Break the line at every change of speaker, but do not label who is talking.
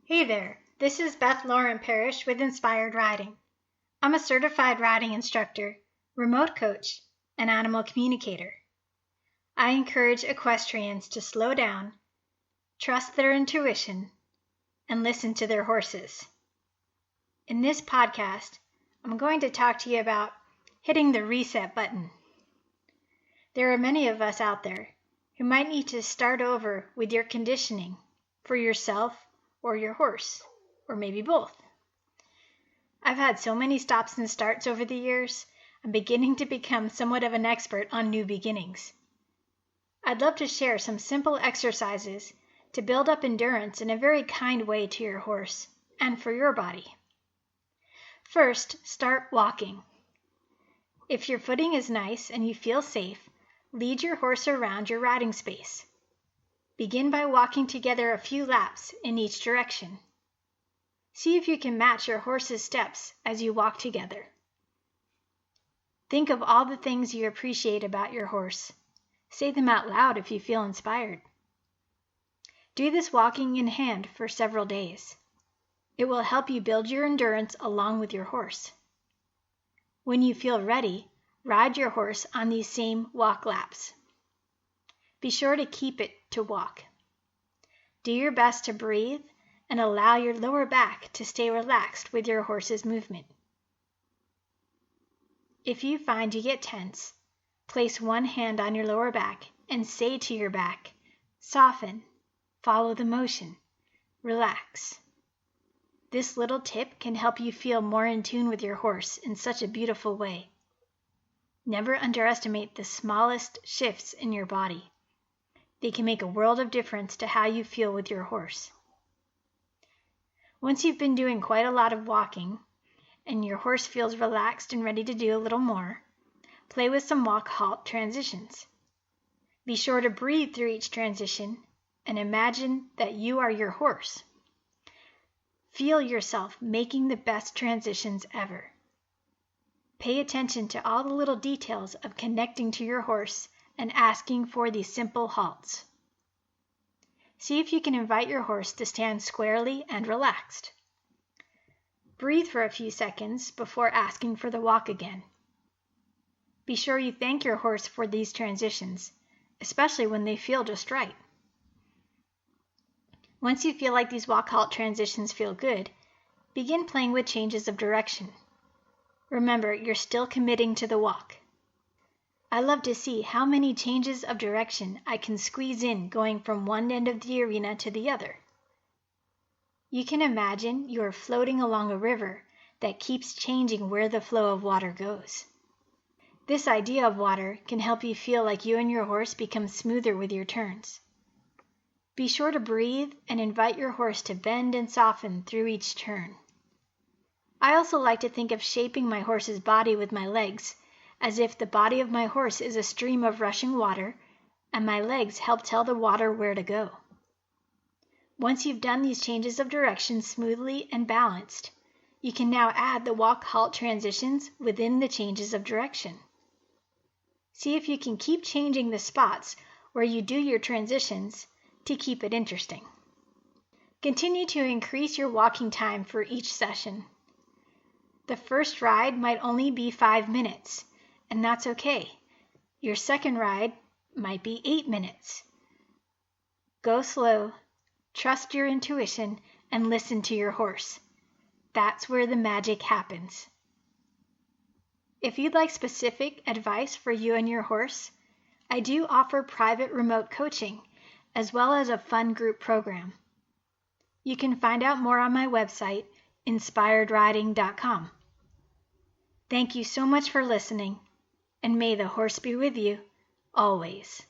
Hey there, this is Beth Lauren Parrish with Inspired Riding. I'm a certified riding instructor, remote coach, and animal communicator. I encourage equestrians to slow down, trust their intuition, and listen to their horses. In this podcast, I'm going to talk to you about hitting the reset button. There are many of us out there who might need to start over with your conditioning for yourself or your horse, or maybe both. I've had so many stops and starts over the years, I'm beginning to become somewhat of an expert on new beginnings. I'd love to share some simple exercises to build up endurance in a very kind way to your horse and for your body. First, start walking. If your footing is nice and you feel safe, lead your horse around your riding space. Begin by walking together a few laps in each direction. See if you can match your horse's steps as you walk together. Think of all the things you appreciate about your horse. Say them out loud if you feel inspired. Do this walking in hand for several days. It will help you build your endurance along with your horse. When you feel ready, ride your horse on these same walk laps. Be sure to keep it to walk. Do your best to breathe and allow your lower back to stay relaxed with your horse's movement. If you find you get tense, place one hand on your lower back and say to your back, soften, follow the motion, relax. This little tip can help you feel more in tune with your horse in such a beautiful way. Never underestimate the smallest shifts in your body. They can make a world of difference to how you feel with your horse. Once you've been doing quite a lot of walking and your horse feels relaxed and ready to do a little more, play with some walk-halt transitions. Be sure to breathe through each transition and imagine that you are your horse. Feel yourself making the best transitions ever. Pay attention to all the little details of connecting to your horse and asking for these simple halts. See if you can invite your horse to stand squarely and relaxed. Breathe for a few seconds before asking for the walk again. Be sure you thank your horse for these transitions, especially when they feel just right. Once you feel like these walk-halt transitions feel good, begin playing with changes of direction. Remember, you're still committing to the walk. I love to see how many changes of direction I can squeeze in going from one end of the arena to the other. You can imagine you are floating along a river that keeps changing where the flow of water goes. This idea of water can help you feel like you and your horse become smoother with your turns. Be sure to breathe and invite your horse to bend and soften through each turn. I also like to think of shaping my horse's body with my legs, as if the body of my horse is a stream of rushing water, and my legs help tell the water where to go. Once you've done these changes of direction smoothly and balanced, you can now add the walk-halt transitions within the changes of direction. See if you can keep changing the spots where you do your transitions to keep it interesting. Continue to increase your walking time for each session. The first ride might only be 5 minutes, and that's okay. Your second ride might be 8 minutes. Go slow, trust your intuition, and listen to your horse. That's where the magic happens. If you'd like specific advice for you and your horse, I do offer private remote coaching, as well as a fun group program. You can find out more on my website, inspiredriding.com. Thank you so much for listening, and may the horse be with you always.